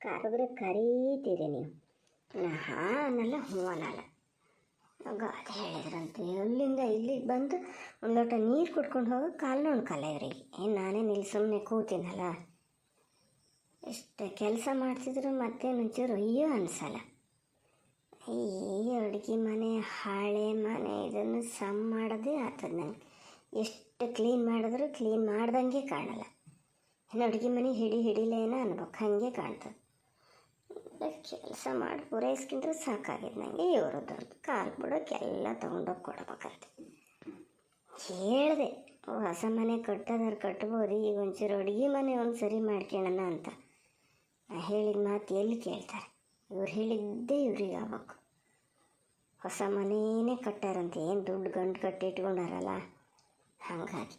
ಕರೆದ್ರೆ ಕರೀತೀರಿ ನೀವು. ಹಾಂ ಅನ್ನಲ್ಲ, ಹ್ಞೂ ಅನ್ನಲ್ಲ. ಗಾದೆ ಹೇಳಿದ್ರಂತೆ, ಅಲ್ಲಿಂದ ಇಲ್ಲಿಗೆ ಬಂದು ಒಂದು ಲೋಟ ನೀರು ಕುಡ್ಕೊಂಡು ಹೋಗೋ ಕಾಲು ನೋಡ್ಕಲ್ಲ ಇವರಿಗೆ. ನಾನೇನು ಇಲ್ಲಿ ಸುಮ್ಮನೆ ಕೂತೀನಲ್ಲ, ಎಷ್ಟು ಕೆಲಸ ಮಾಡ್ತಿದ್ರು ಮತ್ತೇನೊಂಚೂರು ಅಯ್ಯೋ ಅನಿಸಲ್ಲ. ಈ ಅಡುಗೆ ಮನೆ, ಹಾಳೆ ಮನೆ, ಇದನ್ನು ಸಮ್ ಮಾಡೋದೇ ಆಗ್ತದೆ ನನಗೆ. ಎಷ್ಟು ಕ್ಲೀನ್ ಮಾಡಿದ್ರು ಕ್ಲೀನ್ ಮಾಡ್ದಂಗೆ ಕಾಣಲ್ಲ. ಇನ್ನು ಅಡುಗೆ ಮನೆ ಹಿಡಿಲೇನೋ ಅನ್ಬೇಕು, ಹಾಗೆ ಕಾಣ್ತದೆ. ಕೆಲಸ ಮಾಡಿ ಪೂರೈಸ್ಕೊಂಡ್ರೆ ಸಾಕಾಗಿದೆ ನನಗೆ. ಇವರು ದೊಡ್ಡ ಕಾಲು ಬಿಡೋಕ್ಕೆಲ್ಲ ತೊಗೊಂಡೋಗಿ ಕೊಡ್ಬೇಕಂತ ಹೇಳಿದೆ. ಹೊಸ ಮನೆ ಕಟ್ಟೋದಾರು ಕಟ್ಬೋದು, ಈಗ ಒಂಚೂರು ಅಡುಗೆ ಮನೆ ಒಂದು ಸರಿ ಮಾಡ್ಕೊಳ್ಳೋಣ ಅಂತ. ನಾ ಹೇಳಿದ ಮಾತು ಎಲ್ಲಿ ಕೇಳ್ತಾರೆ? ಇವ್ರು ಹೇಳಿದ್ದೇ ಇವ್ರಿಗೆ ಆಗ್ಬೇಕು. ಹೊಸ ಮನೇನೇ ಕಟ್ಟಾರಂತೆ, ಏನು ದುಡ್ಡು ಗಂಟು ಕಟ್ಟಿ ಇಟ್ಕೊಂಡಾರಲ್ಲ, ಹಾಗಾಗಿ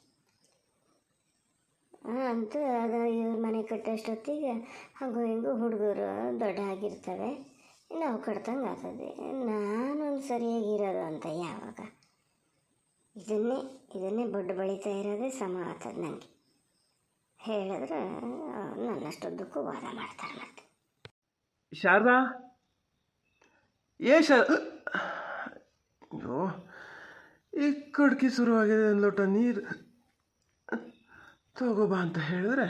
ಅಂತೂ ಅದು ಇವ್ರ ಮನೆ ಕಟ್ಟೋಷ್ಟೊತ್ತಿಗೆ ಹಾಗೂ ಹಿಂಗೂ ಹುಡುಗರು ದೊಡ್ಡ ಆಗಿರ್ತವೆ, ನಾವು ಕಟ್ದಂಗೆ ಆಗ್ತದೆ. ನಾನೊಂದು ಸರಿಯಾಗಿರೋದು ಅಂತ ಯಾವಾಗ ಇದನ್ನೇ ಬೊಡ್ಡು ಬಳಿತಾ ಇರೋದೇ ಸಮ ಆಗ್ತದೆ ನನಗೆ. ಹೇಳಿದ್ರೆ ನನ್ನಷ್ಟೊದ್ದಕ್ಕೂ ವಾದ ಮಾಡ್ತಾರೆ. ಮತ್ತೆ ಶಾರದಾ, ಅಯ್ಯೋ, ಈ ಕಡ್ಕಿ ಶುರುವಾಗಿದೆ, ಒಂದು ಲೋಟ ನೀರು ತಗೋಬಾ ಅಂತ ಹೇಳಿದ್ರೆ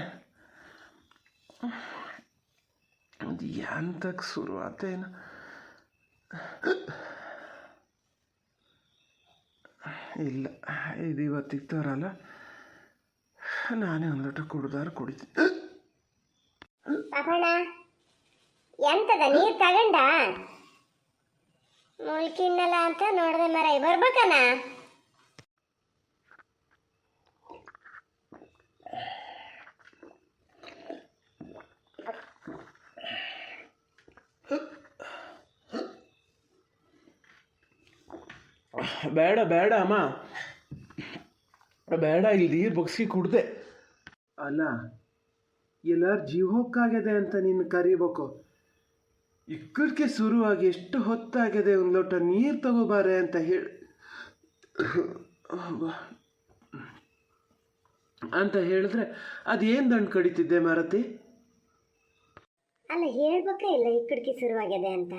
ಅದು ಎಂತಕ್ಕೆ ಶುರು ಆತೇನು. ಇಲ್ಲ, ಇದು ಇವತ್ತಿಗೆ ತರಲ್ಲ, ನಾನೇ ಒಂದು ಲೋಟ ಕುಡಿತೀನಿ. ಎಂತದ ನೀರು ತಗೊಂಡ ಮುಲ್ಕಿನ್ನಲ್ಲ ಅಂತ ನೋಡ್ದೆ ಮರ, ಬರ್ಬೇಕನ? ಬೇಡ ಅಮ್ಮ, ಬೇಡ, ಇಲ್ಲಿ ನೀರು ಬಗ್ಸಿ ಕುಡ್ದೆ. ಅಲ್ಲ, ಎಲ್ಲಾರು ಜೀವಕ್ಕಾಗಿದೆ ಅಂತ ನೀನು ಕರಿಬೇಕು. ಇಕ್ಕಡಿಕೆ ಶುರುವಾಗಿ ಎಷ್ಟು ಹೊತ್ತಾಗಿದೆ, ಒಂದು ಲೋಟ ನೀರು ತಗೋಬಾರೆ ಅಂತ ಹೇಳಿದ್ರೆ ಅದೇನು ದಂಡು ಕಡಿತಿದ್ದೆ ಮಾರತಿ? ಅಲ್ಲ, ಹೇಳ್ಬೇಕೇ ಇಲ್ಲ ಇಕ್ಕಡಿಕೆ ಶುರುವಾಗಿದೆ ಅಂತ.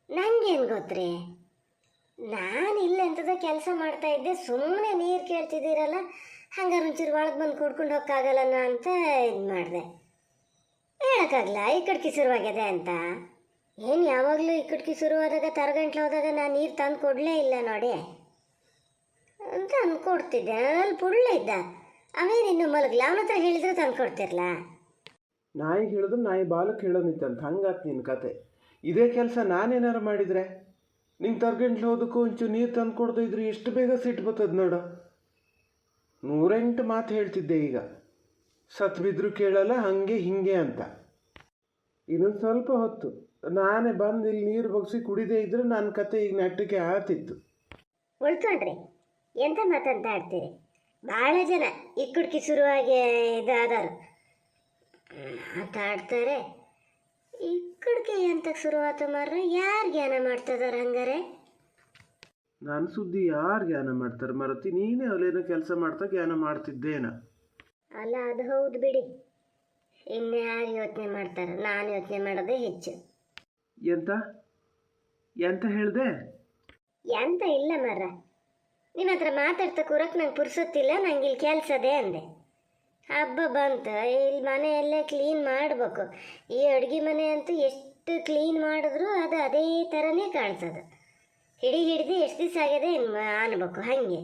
ನಂಗೇನು ಗೊತ್ತ್ರಿ, ನಾನು ಇಲ್ಲ ಎಂಥದ ಕೆಲಸ ಮಾಡ್ತಾ ಇದ್ದೆ, ಸುಮ್ಮನೆ ನೀರು ಕೇಳ್ತಿದ್ದೀರಲ್ಲ, ಹಂಗಾರೆ ಒಂಚೂರು ಒಳಗೆ ಬಂದು ಕುಡ್ಕೊಂಡು ಹೋಗೋಕ್ಕಾಗಲ್ಲನ ಅಂತ ಇದು ಮಾಡಿದೆ. ಹೇಳೋಕ್ಕಾಗಲ್ಲ ಇಕ್ಕಡಿಕೆ ಶುರುವಾಗಿದೆ ಅಂತ. ಏನು ಯಾವಾಗಲೂ ಇಕ್ಕಡಿಕೆ ಶುರುವಾದಾಗ ತರಗಂಟ್ಲು ಹೋದಾಗ ನಾನು ನೀರು ತಂದು ಕೊಡಲೇ ಇಲ್ಲ ನೋಡಿ ಅಂತ ಅಂದ್ಕೊಡ್ತಿದ್ದೆ. ಅಲ್ಲಿ ಪುಳ್ಳೆ ಇದ್ದ, ಅವೇನು ಇನ್ನು ಮಲಗಲ್ಲ, ಅವನ ಹತ್ರ ಹೇಳಿದ್ರೆ ತಂದು ಕೊಡ್ತಿರ್ಲ. ನಾಯಿ ಹೇಳಿದ್ರು ನಾಯಿ ಬಾಲಕ್ಕೆ ಹೇಳೋನಿತ್ತಂತ, ಹಂಗಾತ್ ನಿನ್ನ ಕತೆ. ಇದೇ ಕೆಲಸ ನಾನೇನಾರು ಮಾಡಿದರೆ, ನಿಂಗೆ ತರಗಂಟ್ಲು ಹೋದಕ್ಕೂ ಒಂಚೂರು ನೀರು ತಂದು ಕೊಡ್ತಾ ಇದ್ರು ಎಷ್ಟು ಬೇಗ ಸಿಟ್ಟು ಬರ್ತದೆ ನೋಡು. 108 ಮಾತು ಹೇಳ್ತಿದ್ದೆ, ಈಗ ಸತ್ತು ಬಿದ್ದರೂ ಕೇಳಲ್ಲ, ಹಾಗೆ ಹಿಂಗೆ ಅಂತ. ಇನ್ನೊಂದು ಸ್ವಲ್ಪ ಹೊತ್ತು ನಾನೇ ಬಂದು ಇಲ್ಲಿ ನೀರು ಬಗ್ಸಿ ಕುಡಿದೇ ಇದ್ರೆ ನನ್ನ ಕತೆ ಈಗ ನೆಟ್ಟಕ್ಕೆ ಆತಿತ್ತು. ಉಳ್ಕೊಂಡ್ರಿ ಎಂತ ಮಾತಂತ ಆಡ್ತೀರಿ? ಭಾಳ ಜನ ಇಕ್ಕಡಿಕೆ ಶುರುವಾಗಿ ಇದಾದರು ಮಾತಾಡ್ತಾರೆ. ಇಕ್ಕಡಿಕೆ ಎಂತಕ್ಕೆ ಶುರುವಾತ ಮಾರ್ರ? ಯಾರು ಜ್ಞಾನ ಮಾಡ್ತಿದಾರ ಹಂಗಾರೆ? ನನ್ನ ಸುದ್ದಿ ಯಾರು ಜ್ಞಾನ ಮಾಡ್ತಾರೆ ಮಾರತಿ? ನೀನೇ ಅಲ್ಲೇನೋ ಕೆಲಸ ಮಾಡ್ತಾ ಜ್ಞಾನ ಮಾಡ್ತಿದ್ದೇನ? ಅಲ್ಲ, ಅದು ಹೌದು ಬಿಡಿ. ಇನ್ಯಾರು ಯೋಚನೆ ಮಾಡ್ತಾರೆ? ನಾನು ಯೋಚನೆ ಮಾಡೋದೇ ಹೆಚ್ಚು. ಎಂತ ಹೇಳಿದೆ? ಎಂತ ಇಲ್ಲ ಮರ್ರ, ನಿಮ್ಮ ಹತ್ರ ಮಾತಾಡ್ತಾ ಕೂರಕ್ಕೆ ನಂಗೆ ಪುರ್ಸೊತ್ತಿಲ್ಲ, ನಂಗೆ ಇಲ್ಲಿ ಕೆಲಸದೇ ಅಂದೆ. ಹಬ್ಬ ಬಂತು, ಇಲ್ಲಿ ಮನೆಯಲ್ಲೇ ಕ್ಲೀನ್ ಮಾಡಬೇಕು. ಈ ಅಡುಗೆ ಮನೆ ಅಂತೂ ಎಷ್ಟು ಕ್ಲೀನ್ ಮಾಡಿದ್ರು ಅದು ಅದೇ ಥರನೇ ಕಾಣಿಸೋದು. ಹಿಡಿದು ಎಷ್ಟು ದಿವಸ ಆಗಿದೆ ಅನ್ಬೇಕು. ಹಾಗೆ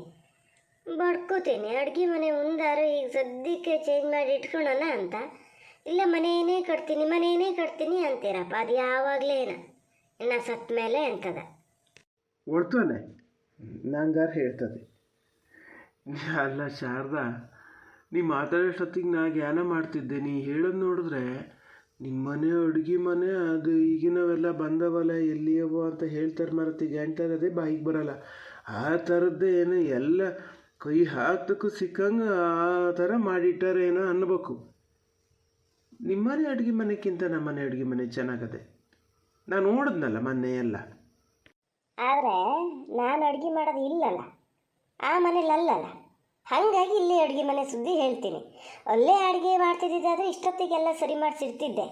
ಬಡ್ಕೋತೀನಿ. ಅಡುಗೆ ಮನೆ ಮುಂದಾರು ಈಗ ಸದ್ಯಕ್ಕೆ ಚೇಂಜ್ ಮಾಡಿ ಇಟ್ಕೊಳೋಣ ಅಂತ. ಇಲ್ಲ ಮನೆಯೇ ಕಟ್ತೀನಿ ಅಂತೀರಪ್ಪ. ಅದು ಯಾವಾಗಲೇನ ಇನ್ನು ಸತ್ತ ಮೇಲೆ ಅಂತದ ಒಡ್ತಾನೆ ನಂಗಾರು ಹೇಳ್ತದೆ. ಅಲ್ಲ ಶಾರದಾ, ನೀ ಮಾತಾಡೋಷ್ಟೊತ್ತಿಗೆ ನಾ ಜ್ಞಾನ ಮಾಡ್ತಿದ್ದೆ. ನೀ ಹೇಳೋದು ನೋಡಿದ್ರೆ ನಿಮ್ಮ ಮನೆ ಅಡುಗೆ ಮನೆ ಅದು ಈಗಿನವೆಲ್ಲ ಬಂದವಲ್ಲ ಎಲ್ಲಿಯವೋ ಅಂತ ಹೇಳ್ತಾರೆ ಮಾರತಿ. ಗಂಟರದೇ ಬಾಯಿಗೆ ಬರಲ್ಲ. ಆ ಥರದ್ದೇ ಏನು ಎಲ್ಲ ಕೈ ಹಾಕ್ದಕ್ಕೂ ಸಿಕ್ಕಂಗೆ ಆ ಥರ ಮಾಡಿಟ್ಟಾರೇನೋ ಅನ್ಬೇಕು. ನಿಮ್ಮನೆ ಅಡುಗೆ ಮನೆಗಿಂತ ನಮ್ಮನೆ ಅಡುಗೆ ಮನೆ ಚೆನ್ನಾಗದೆ. ನಾನು ನೋಡಿದ್ನಲ್ಲ ಮೊನ್ನೆ ಎಲ್ಲ. ಆದರೆ ನಾನು ಅಡುಗೆ ಮಾಡೋದು ಇಲ್ಲಲ್ಲ, ಆ ಮನೇಲಲ್ಲ. ಹಾಗಾಗಿ ಇಲ್ಲೇ ಅಡುಗೆ ಮನೆ ಸುದ್ದಿ ಹೇಳ್ತೀನಿ. ಅಲ್ಲೇ ಅಡುಗೆ ಮಾಡ್ತಿದ್ದಿದ್ದಾದರೆ ಇಷ್ಟೊತ್ತಿಗೆಲ್ಲ ಸರಿ ಮಾಡಿಸಿರ್ತಿದ್ದೆ.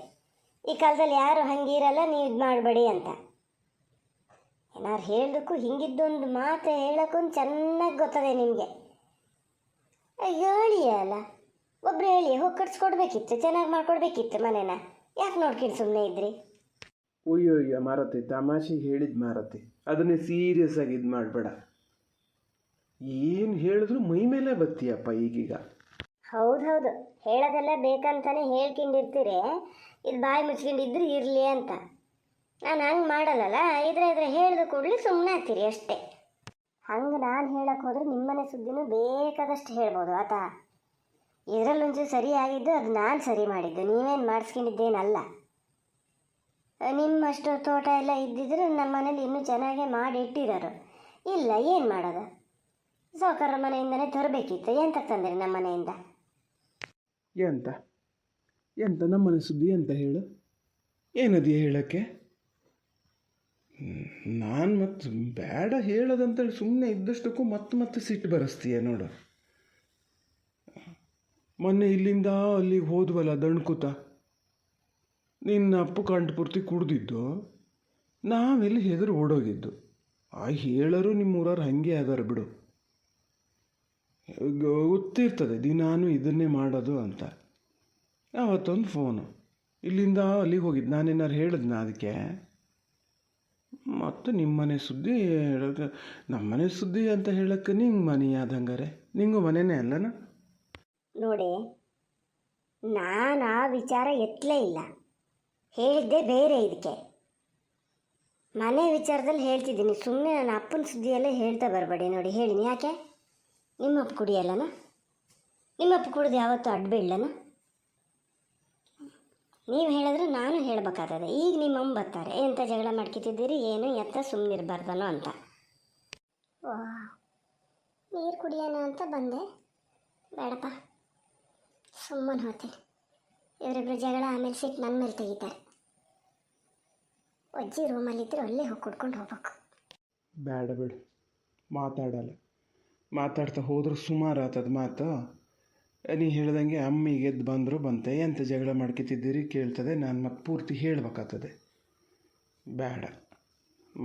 ಈ ಕಾಲದಲ್ಲಿ ಯಾರು ಹಂಗಿರಲ್ಲ, ನೀವು ಇದು ಮಾಡಬೇಡಿ ಅಂತ. ಏನಾರು ಹೇಳೋದಕ್ಕೂ ಹಿಂಗಿದ್ದೊಂದು ಮಾತು ಹೇಳೋಕ್ಕೊಂದು ಚೆನ್ನಾಗಿ ಗೊತ್ತದೆ ನಿಮಗೆ. ಹೇಳಿ ಅಲ್ಲ, ಒಬ್ರು ಹೇಳಿ ಹೋಗಿ ಕಟ್ಸ್ಕೊಡ್ಬೇಕಿತ್ತು, ಚೆನ್ನಾಗಿ ಮಾಡ್ಕೊಡ್ಬೇಕಿತ್ತು ಮನೇನ. ಯಾಕೆ ನೋಡ್ಕೊಂಡು ಸುಮ್ಮನೆ ಇದ್ರಿ? ಅಯ್ಯೋ ಮಾರತಿ, ತಮಾಷೆಗೆ ಹೇಳಿದ್ದು ಮಾರತಿ, ಅದನ್ನೇ ಸೀರಿಯಸ್ ಆಗಿ ಇದು ಮಾಡಬೇಡ. ಏನು ಹೇಳಿದ್ರು ಮೈ ಮೇಲೆ ಬತ್ತೀಯಪ್ಪ ಈಗೀಗ. ಹೌದು, ಹೇಳೋದೆಲ್ಲ ಬೇಕಂತಾನೆ ಹೇಳ್ಕೊಂಡಿರ್ತೀರಿ. ಇದು ಬಾಯಿ ಮುಚ್ಕೊಂಡಿದ್ರೆ ಇರಲಿ ಅಂತ. ನಾನು ಹಂಗೆ ಮಾಡಲ್ಲಲ್ಲ, ಇದ್ರೆ ಹೇಳ್ದು ಕೂಡಲೇ ಸುಮ್ಮನೆ ಆಗ್ತೀರಿ ಅಷ್ಟೇ. ಹಂಗೆ ನಾನು ಹೇಳಕ್ಕೆ ಹೋದ್ರೆ ನಿಮ್ಮನೆ ಸುದ್ದಿನೂ ಬೇಕಾದಷ್ಟು ಹೇಳ್ಬೋದು ಆತ. ಇದರಲ್ಲೊಂಚೂರು ಸರಿಯಾಗಿದ್ದು ಅದು ನಾನು ಸರಿ ಮಾಡಿದ್ದು, ನೀವೇನು ಮಾಡಿಸ್ಕೊಂಡಿದ್ದೇನಲ್ಲ. ನಿಮ್ಮಷ್ಟು ತೋಟ ಎಲ್ಲ ಇದ್ದಿದ್ರು ನಮ್ಮ ಮನೇಲಿ ಇನ್ನೂ ಚೆನ್ನಾಗೇ ಮಾಡಿ ಇಟ್ಟಿರೋರು. ಇಲ್ಲ, ಏನು ಮಾಡೋದು? ಸಾವುಕಾರ ಮನೆಯಿಂದನೇ ತರಬೇಕಿತ್ತು. ಎಂತ ತಂದ್ರಿ ನಮ್ಮ ಮನೆಯಿಂದ? ಎಂತ ನಮ್ಮನೆ ಸುದ್ದಿ ಅಂತ ಹೇಳು? ಏನದೆಯಾ ಹೇಳೋಕ್ಕೆ? ನಾನು ಮತ್ತು ಬೇಡ ಹೇಳೋದಂತೇಳಿ ಸುಮ್ಮನೆ ಇದ್ದಷ್ಟಕ್ಕೂ ಮತ್ತೆ ಸಿಟ್ಟು ಬರೆಸ್ತೀಯ ನೋಡು. ಮೊನ್ನೆ ಇಲ್ಲಿಂದ ಅಲ್ಲಿಗೆ ಹೋದ್ವಲ್ಲ ದಣ್ಕೂತ, ನಿನ್ನ ಅಪ್ಪು ಕಂಠ ಪೂರ್ತಿ ಕುಡ್ದಿದ್ದು, ನಾವೆಲ್ಲಿ ಹೆದರು ಓಡೋಗಿದ್ದು. ಹೇಳರು ನಿಮ್ಮೂರವ್ರು ಹಾಗೆ ಅದಾರ ಬಿಡು, ಗೊತ್ತಿರ್ತದೆ ದಿನಾನು ಇದನ್ನೇ ಮಾಡೋದು ಅಂತ. ಅವತ್ತೊಂದು ಫೋನು, ಇಲ್ಲಿಂದ ಅಲ್ಲಿಗೆ ಹೋಗಿದ್ದು. ನಾನೇನಾರು ಹೇಳಿದ್ನ ಅದಕ್ಕೆ? ಮತ್ತು ನಿಮ್ಮನೆ ಸುದ್ದಿ ಹೇಳೋಕೆ, ನಮ್ಮನೆ ಸುದ್ದಿ ಅಂತ ಹೇಳೋಕ್ಕೆ ನಿಂಗೆ ಮನೆ ಆದಂಗಾರೆ? ನಿಂಗೂ ಮನೆಯೇ ಅಲ್ಲನ? ನೋಡಿ, ನಾನು ಆ ವಿಚಾರ ಎತ್ತಲೇ ಇಲ್ಲ, ಹೇಳಿದ್ದೆ ಬೇರೆ. ಇದಕ್ಕೆ ಮನೆ ವಿಚಾರದಲ್ಲಿ ಹೇಳ್ತಿದ್ದೀನಿ. ಸುಮ್ಮನೆ ನನ್ನ ಅಪ್ಪನ ಸುದ್ದಿಯಲ್ಲೇ ಹೇಳ್ತಾ ಬರಬೇಡಿ. ನೋಡಿ ಹೇಳಿನಿ, ಯಾಕೆ? ನಿಮ್ಮಪ್ಪ ಕುಡಿಯಲ್ಲನ? ನಿಮ್ಮಪ್ಪ ಕುಡಿದು ಯಾವತ್ತೂ ಅಡ್ಬೇಡಲನ? ನೀವು ಹೇಳಿದ್ರೆ ನಾನು ಹೇಳಬೇಕಾಗ್ತದೆ. ಈಗ ನಿಮ್ಮಮ್ಮ ಬರ್ತಾರೆ, ಎಂಥ ಜಗಳ ಮಾಡ್ಕೊತಿದ್ದೀರಿ ಏನು ಎತ್ತ ಸುಮ್ಮನಿರಬಾರ್ದನೋ ಅಂತ. ನೀರು ಕುಡಿಯೋಣ ಅಂತ ಬಂದೆ, ಬೇಡಪ್ಪ ಸುಮ್ಮನೆ ಹೋಗ್ತೀನಿ. ಇವರಿಬ್ಬರು ಜಗಳ ಆಮೇಲೆ ಸಿಟ್ಟು ನನ್ನ ಮೇಲೆ ತೆಗಿತಾರೆ. ಅಜ್ಜಿ ರೂಮಲ್ಲಿದ್ದರೆ ಅಲ್ಲೇ ಹೋಗಿ ಕುಡ್ಕೊಂಡು ಹೋಗ್ಬೇಕು. ಬೇಡ ಬಿಡು, ಮಾತಾಡಲ್ಲ. ಮಾತಾಡ್ತಾ ಹೋದ್ರೆ ಸುಮಾರು ಆತದ ಮಾತು. ನೀ ಹೇಳ್ದಂಗೆ ಅಮ್ಮಿಗೆ ಎದ್ದು ಬಂದರು ಬಂತೆ, ಎಂತ ಜಗಳ ಮಾಡ್ಕೊತಿದ್ದೀರಿ ಕೇಳ್ತದೆ. ನಾನು ಮತ್ತೆ ಪೂರ್ತಿ ಹೇಳ್ಬೇಕಾಗ್ತದೆ. ಬೇಡ,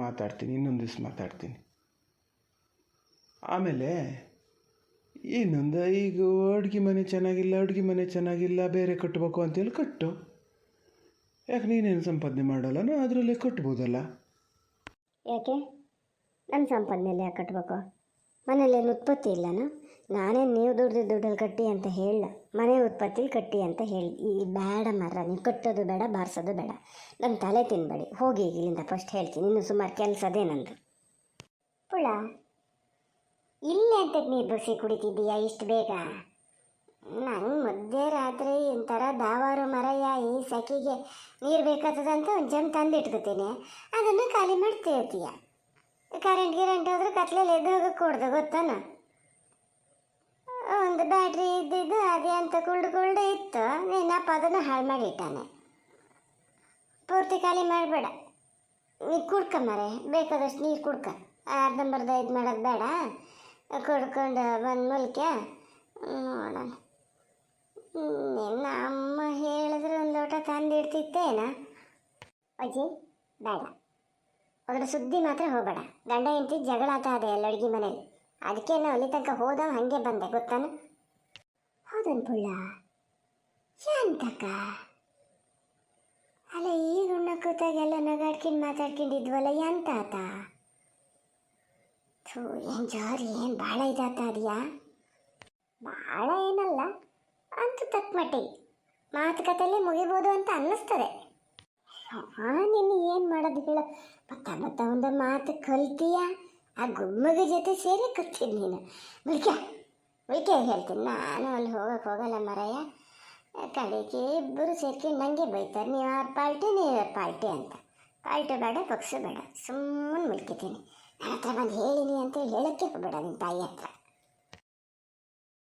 ಮಾತಾಡ್ತೀನಿ, ಇನ್ನೊಂದು ದಿವ್ಸ ಮಾತಾಡ್ತೀನಿ. ಆಮೇಲೆ ಇನ್ನೊಂದು, ಈಗ ಅಡುಗೆ ಮನೆ ಚೆನ್ನಾಗಿಲ್ಲ ಬೇರೆ ಕಟ್ಟಬೇಕು ಅಂತೇಳಿ ಕಟ್ಟು. ಯಾಕೆ ನೀನೇನು ಸಂಪಾದನೆ ಮಾಡಲ್ಲ? ಅದರಲ್ಲೇ ಕಟ್ಬೋದಲ್ಲ. ಯಾಕೆ ನನ್ನ ಸಂಪಾದನೆಯಲ್ಲಿ ಯಾಕೆ ಕಟ್ಟಬೇಕು? ಮನೇಲೇನು ಉತ್ಪತ್ತಿ ಇಲ್ಲನ? ನಾನೇನು ನೀವು ದುಡ್ಡಲ್ಲಿ ಕಟ್ಟಿ ಅಂತ ಹೇಳ, ಮನೆ ಉತ್ಪತ್ತಿಲಿ ಕಟ್ಟಿ ಅಂತ ಹೇಳಿ. ಈ ಬೇಡ ಮರ, ನೀವು ಕಟ್ಟೋದು ಬೇಡ, ಬಾರಿಸೋದು ಬೇಡ, ನನ್ನ ತಲೆ ತಿನ್ನಬೇಡಿ. ಹೋಗಿ ಇಲ್ಲಿಂದ ಫಸ್ಟ್ ಹೇಳ್ತೀನಿ. ಇನ್ನು ಸುಮಾರು ಕೆಲಸದೇ ನಂದು. ಪುಳ ಇಲ್ಲೇ ಅಂತ ನೀರು ಬಸಿ ಕುಡಿತಿದ್ದೀಯಾ ಇಷ್ಟು ಬೇಗ? ನಂಗೆ ಮಧ್ಯರಾತ್ರಿ ಒಂಥರ ದಾವಾರು ಮರಯ್ಯ, ಈ ಸೆಕೆಗೆ ನೀರು ಬೇಕಾಗ್ತದಂತ ಒಂದು ಜಮ್ ತಂದಿಟ್ಕೊತೀನಿ, ಅದನ್ನು ಖಾಲಿ ಮಾಡ್ತಿರ್ತೀಯ. ಕರೆಂಟ್ ಹೋದ್ರೆ ಕತ್ಲೆಯಲ್ಲಿ ಎದ್ದು ಹೋಗಕ್ಕೆ ಕೊಡ್ದು ಗೊತ್ತಾನ? ಒಂದು ಬ್ಯಾಟ್ರಿ ಇದ್ದಿದ್ದು ಅದೇ ಅಂತ ಕುಳ್ದು ಇತ್ತು, ನಿನ್ನಪ್ಪ ಅದನ್ನು ಹಾಳು ಮಾಡಿಟ್ಟಾನೆ. ಪೂರ್ತಿ ಖಾಲಿ ಮಾಡಬೇಡ, ನೀರು ಕುಡ್ಕೊಂಬರೆ, ಬೇಕಾದಷ್ಟು ನೀರು ಕುಡ್ಕ. ಅರ್ಧಂಬರ್ಧ ಇದು ಮಾಡೋದು ಬೇಡ, ಕುಡ್ಕೊಂಡು ಬಂದು ಮೂಲಕ್ಕೆ ನೋಡೋಣ. ನಿನ್ನ ಅಮ್ಮ ಹೇಳಿದ್ರೆ ಒಂದು ಲೋಟ ತಂದಿಡ್ತಿತ್ತೇನ? ಅಜ್ಜಿ ಬೇಡ, ಅದರ ಸುದ್ದಿ ಮಾತ್ರ ಹೋಗಬೇಡ. ಗಂಡ ಹೆಂಡತಿ ಜಗಳ ಅದೇ ಎಲ್ಲ ಅಡುಗೆ ಮನೇಲಿ. ಅದಕ್ಕೆ ನಾವು ಅಲ್ಲಿ ತನಕ ಹೋದವ ಹಾಗೆ ಬಂದೆ ಗೊತ್ತಾನು? ಹೌದನ್ ಪುಳ್ಳ ಶಾಂತಕ್ಕ? ಅಲ್ಲ, ಈಗ ಉಣ್ಣ ಕೂತಾಗೆಲ್ಲ ನಗಾಡ್ಕೊಂಡು ಮಾತಾಡ್ಕೊಂಡಿದ್ವಲ್ಲ, ಎಂತ ಆತ? ಥೂ, ಏನು ಜಾರಿ, ಏನು ಭಾಳ ಇದಾತ ಅದೆಯಾ? ಭಾಳ ಏನಲ್ಲ ಅಂತೂ ತಕ್ಕ ಮಟ್ಟಿಗೆ ಮಾತುಕತೆಯಲ್ಲೇ ಮುಗಿಬೋದು ಅಂತ ಅನ್ನಿಸ್ತದೆ. ನಿನ್ನ ಏನು ಮಾಡೋದು ಹೇಳ? ಬತ್ತ ಒಂದು ಮಾತು ಕಲ್ತೀಯ, ಆ ಗುಮ್ಮಗ ಜೊತೆ ಸೇರಿ ಕಲ್ತಿದ್ ನೀನು. ಮುಲ್ಕೆ ಹೇಳ್ತೀನಿ, ನಾನು ಅಲ್ಲಿ ಹೋಗಲ್ಲ ಮರಯ್ಯ. ಕಡೆಗೆ ಇಬ್ಬರು ಸೇರ್ಕೊಂಡು ನನಗೆ ಬೈತಾರೆ, ನೀವು ಅವ್ರ ಪಾರ್ಟಿ ನೀವು ಅವ್ರ ಪಾರ್ಟಿ ಅಂತ. ಪಾರ್ಟಿ ಬೇಡ, ಪಕ್ಷ ಬೇಡ, ಸುಮ್ಮನೆ ಮುಲ್ಕಿತೀನಿ. ನನ್ನ ಹತ್ರ ಬಂದು ಹೇಳಿನಿ ಅಂತ ಹೇಳೋಕ್ಕೆ ಹೋಗಬೇಡ ನಿನ್ನ ತಾಯಿ ಹತ್ರ.